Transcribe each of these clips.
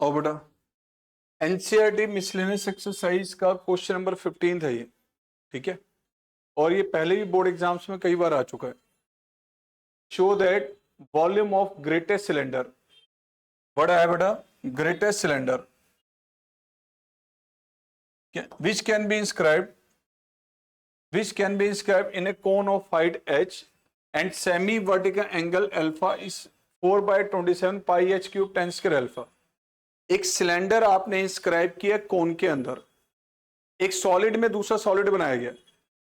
और बेटा NCERT miscellaneous exercise का क्वेश्चन नंबर 15 है ये, ठीक है, और ये पहले भी बोर्ड एग्जाम्स में कई बार आ चुका है। Show that volume of greatest cylinder, बड़ा है बेटा, greatest cylinder which can be inscribed in a cone of height h and semi vertical angle alpha is 4/27 pi h cube 10 square alpha। एक cylinder आपने inscribe किया कोन के अंदर, एक solid में दूसरा सॉलिड बनाया गया।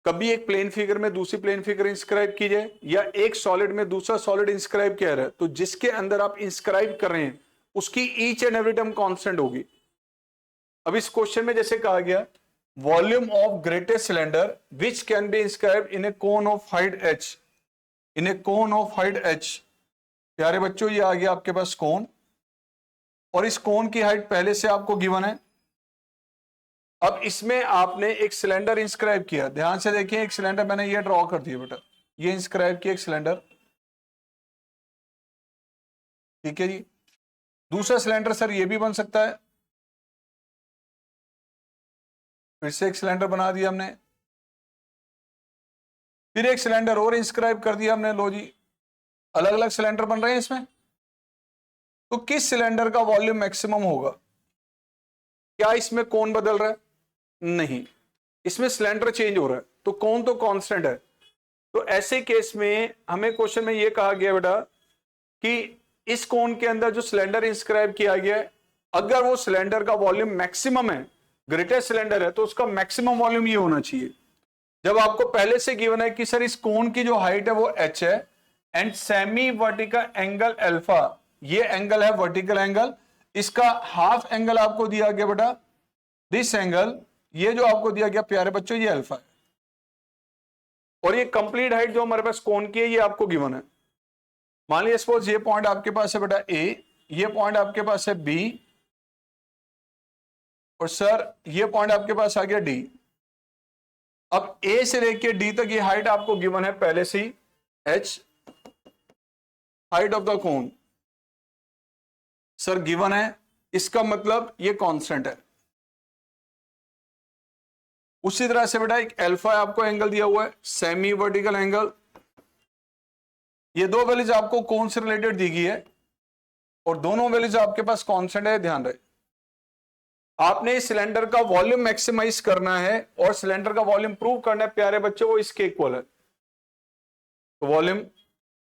कभी एक प्लेन फिगर में दूसरी प्लेन फिगर इंस्क्राइब की जाए या एक सॉलिड में दूसरा सॉलिड इंस्क्राइब किया है, तो जिसके अंदर आप इंस्क्राइब कर रहे हैं उसकी each and every term constant होगी। अब इस क्वेश्चन में जैसे कहा गया volume of greatest cylinder which can be inscribed in A cone of height h, in A cone of height h। प्यारे बच्चों ये आ गया आपके पास कोन, और इस कोन की हाइट पहले से आपको गिवन है। अब इसमें आपने एक सिलेंडर इंस्क्राइब किया, ध्यान से देखिए, एक सिलेंडर मैंने ये ड्रॉ कर दिया बेटा, ये इंस्क्राइब किया एक सिलेंडर, ठीक है जी। दूसरा सिलेंडर सर ये भी बन सकता है, फिर से एक सिलेंडर बना दिया हमने, फिर एक सिलेंडर और इंस्क्राइब कर दिया हमने। लो जी, अलग अलग सिलेंडर बन रहे हैं इसमें, तो किस सिलेंडर का वॉल्यूम मैक्सिमम होगा? क्या इसमें कौन बदल रहा है? नहीं, इसमें सिलेंडर चेंज हो रहा है, तो कौन तो कांस्टेंट है। तो ऐसे केस में हमें क्वेश्चन में यह कहा गया बेटा कि इस कोन के अंदर जो सिलेंडर इंस्क्राइब किया गया है, अगर वो सिलेंडर का वॉल्यूम मैक्सिमम है, ग्रेटेस्ट सिलेंडर है, तो उसका मैक्सिमम वॉल्यूम ये होना चाहिए। जब आपको पहले से गिवन है कि सर इस कोन की जो हाइट है वो h है and semi vertical angle alpha, ये एंगल है वर्टिकल एंगल, इसका हाफ एंगल आपको दिया गया बेटा दिस एंगल, ये जो आपको दिया गया प्यारे बच्चों ये अल्फा है, और ये कंप्लीट हाइट जो हमारे पास कोन की है ये आपको गिवन है। मान लीजिए सपोज ये पॉइंट आपके पास है बेटा A, ये पॉइंट आपके पास है B, और सर ये पॉइंट आपके पास आ गया D। अब A से लेके D तक ये हाइट आपको गिवन है पहले से ही h, height of the cone sir given है, इसका मतलब ये कांस्टेंट है। उसी तरह से बेटा एक अल्फा आपको एंगल दिया हुआ है, सेमी वर्टिकल एंगल, ये दो वैल्यूज आपको कोन से रिलेटेड दी गई है और दोनों वैल्यूज आपके पास कांस्टेंट है। ध्यान रहे, आपने सिलेंडर का वॉल्यूम मैक्सिमाइज करना है और सिलेंडर का वॉल्यूम प्रूव करना है प्यारे बच्चों, वो इसके इक्वल है। तो वॉल्यूम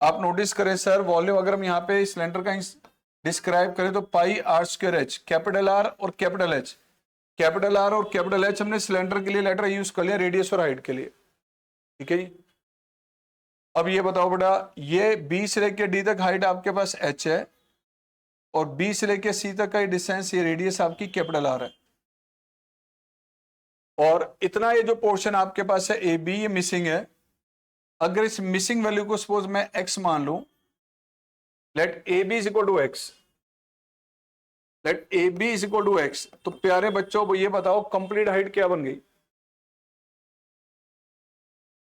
आप नोटिस करें सर, वॉल्यूम अगर हम यहाँ पे सिलेंडर का डिस्क्राइब करें तो pi R square H, capital R और कैपिटल एच, कैपिटल आर और कैपिटल एच हमने सिलेंडर के लिए लेटर यूज कर लिया रेडियस और हाइट के लिए, ठीक है जी। अब ये बताओ बेटा, ये बी से लेके डी तक हाइट आपके पास एच है और बी से लेके सी तक का डिस्टेंस ये रेडियस आपकी कैपिटल आर है, और इतना ये जो पोर्शन आपके पास है ए बी ये मिसिंग है। अगर इस मिसिंग वैल्यू को सपोज मैं x मान लूं, let a b is equal to x, let a b is equal to x, तो प्यारे बच्चों ये बताओ कंप्लीट हाइट क्या बन गई?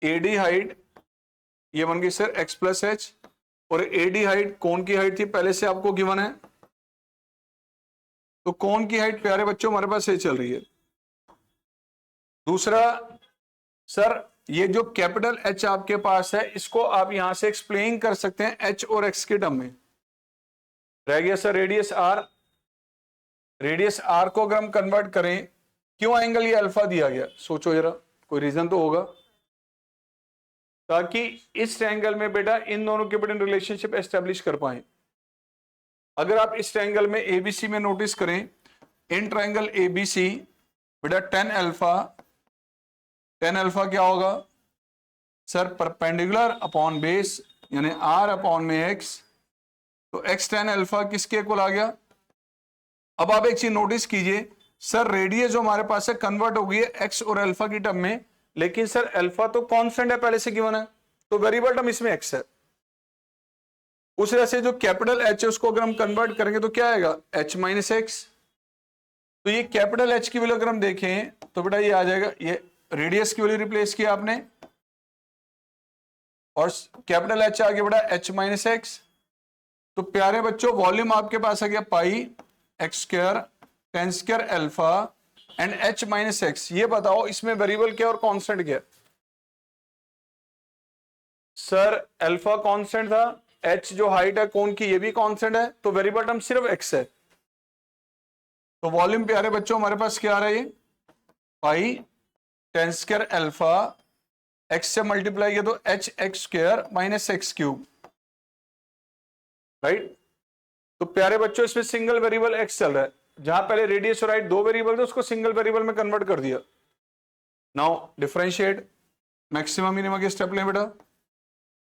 एडी हाइट ये बन गई सर x प्लस एच, और एडी हाइट कोन की हाइट थी पहले से आपको गिवन है, तो कोन की हाइट प्यारे बच्चों हमारे पास ये चल रही है। दूसरा सर ये जो कैपिटल H आपके पास है, इसको आप यहां से एक्सप्लेन कर सकते हैं H और X के टर्म में। रह गया sir radius R, radius R को अगर हम कन्वर्ट करें, क्यों एंगल ये अल्फा दिया गया? सोचो जरा, कोई रीजन तो होगा, ताकि इस ट्रायंगल में बेटा इन दोनों के बीच रिलेशनशिप एस्टेब्लिश कर पाए। अगर आप इस ट्रायंगल में ABC में नोटिस करें, इन ट्रायंगल ABC बेटा tan अल्फा क्या होगा सर? परपेंडिकुलर अपॉन बेस, यानी R अपॉन में x, तो x tan अल्फा किसके इक्वल आ गया? अब आप एक चीज नोटिस कीजिए सर, रेडियस जो हमारे पास है कन्वर्ट हो गई है x और अल्फा की टर्म में, लेकिन सर अल्फा तो कांस्टेंट है पहले से गिवन है, तो वेरिएबल टर्म इसमें x है। उस तरह से जो कैपिटल H है उसको अगर हम कन्वर्ट करेंगे तो क्या आएगा? h minus x. तो ये कैपिटल H की वैल्यू अगर हम देखें तो बेटा ये आ जाएगा, ये रेडियस की वैल्यू रिप्लेस किया आपने और कैपिटल H आ गया बेटा h माइनस एक्स। तो प्यारे बच्चों वॉल्यूम आपके पास आ गया pi x square ten square alpha and H minus x. ये बताओ इसमें वेरिएबल क्या और कांस्टेंट क्या? सर अल्फा कांस्टेंट था, एच जो हाइट है कोन की ये भी कांस्टेंट है, तो वेरिएबल टर्म सिर्फ एक्स है। तो वॉल्यूम प्यारे बच्चों हमारे पास क्या आ रहा है? ये पाई टेन स्क्वायर अल्फा एक्स से मल्टीप्लाई किया तो H x square minus x cube, right. तो प्यारे बच्चों इसमें सिंगल वेरिएबल एक्स चल रहा है, जहां पहले रेडियस और हाइट दो वेरिएबल थे उसको सिंगल वेरिएबल में कन्वर्ट कर दिया। नाउ डिफरेंशिएट, मैक्सिमम मिनिमम के स्टेप लें बेटा।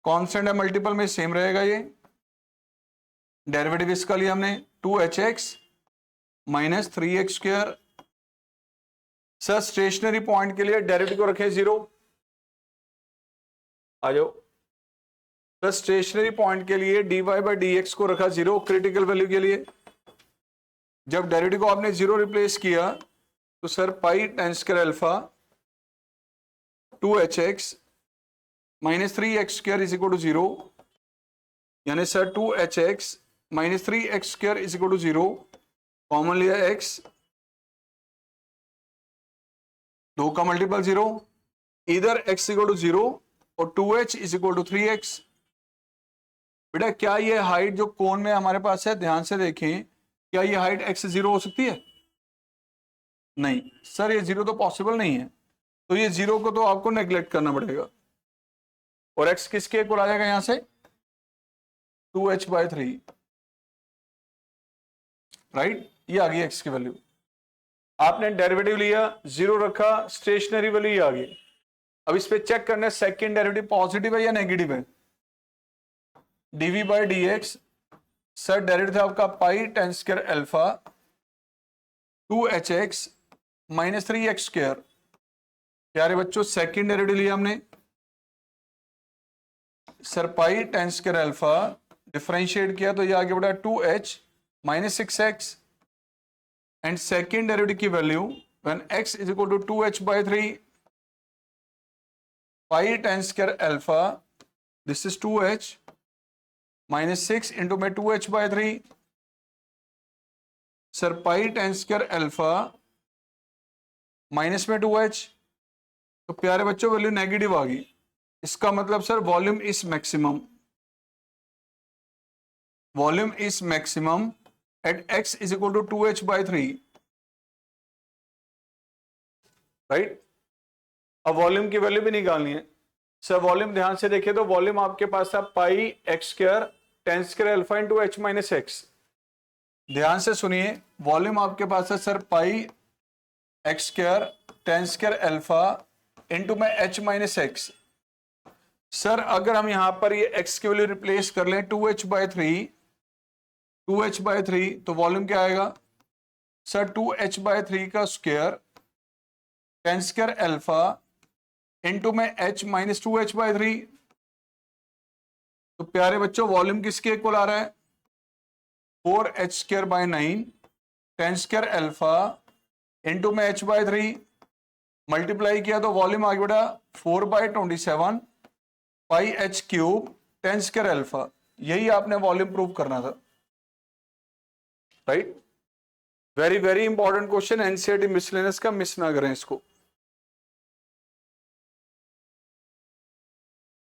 कांस्टेंट है मल्टीपल में सेम रहेगा, ये डेरिवेटिव इसका लिया हमने 2hx minus 3x square. Sir stationary point के लिए डेरिवेटिव को रखें 0, आ जाओ। तो स्टेशनरी पॉइंट के लिए dy बाई डी एक्स को रखा 0 क्रिटिकल वैल्यू के लिए। जब डेरिवेटिव को आपने 0 रिप्लेस किया तो sir pi ten square alpha 2hx minus 3x square is equal to 0, यानी sir 2hx minus 3x square is equal to 0, common लिया x, 2 का मल्टीपल 0, इधर x इक्वल टू 0 और 2h is equal to 3x। बेटा क्या ये height जो कोन में हमारे पास है, ध्यान से देखें, क्या ये हाइट x 0 हो सकती है? नहीं सर, ये 0 तो पॉसिबल नहीं है, तो ये 0 को तो आपको नेग्लेक्ट करना पड़ेगा। और x किसके इक्वल आ जाएगा यहां से? 2h by 3, right. ये आ गई x की वैल्यू। आपने डेरिवेटिव लिया 0 रखा, स्टेशनरी वैल्यू ये आ गई। अब इस पे चेक करना है सेकंड डेरिवेटिव पॉजिटिव है या नेगेटिव है। dv by D x, sir derivative था आपका pi ten square alpha 2hx minus 3x square. प्यारे बच्चों सेकंड डेरिवेटिव लिया हमने, sir pi ten square alpha differentiate किया तो ये आगे बढ़ा 2h minus 6x and second derivative की value when x is equal to 2h by 3 pi ten square alpha, this is 2h minus 6 into में 2h by 3, sir pi ten square alpha minus में 2h। तो प्यारे बच्चों value negative आ गई, इसका मतलब sir volume is maximum, volume is maximum at x is equal to 2h by 3, right. अब volume की वैल्यू भी निकालनी है। सर वॉल्यूम ध्यान से देखिए तो वॉल्यूम आपके पास था pi x square ten square alpha into H minus x. ध्यान से सुनिए, वॉल्यूम आपके पास है sir pi x square ten square alpha into में एच माइनस एक्स। सर अगर हम यहां पर ये x की वैल्यू रिप्लेस कर लें 2h बाई 3, 2h बाई 3, तो वॉल्यूम क्या आएगा सर 2h बाई 3 का square ten square alpha into में h माइनस 2h बाई 3। तो प्यारे बच्चों वॉल्यूम किसके इक्वल आ रहा है? 4h square by 9 ten square alpha into में h बाई 3, मल्टीप्लाई किया तो वॉल्यूम आ गया 4 by 27 pi H cube ten square alpha. यही आपने वॉल्यूम प्रूव करना था, right. Very very important question, NCERT miscellaneous का, मिस ना करें इसको।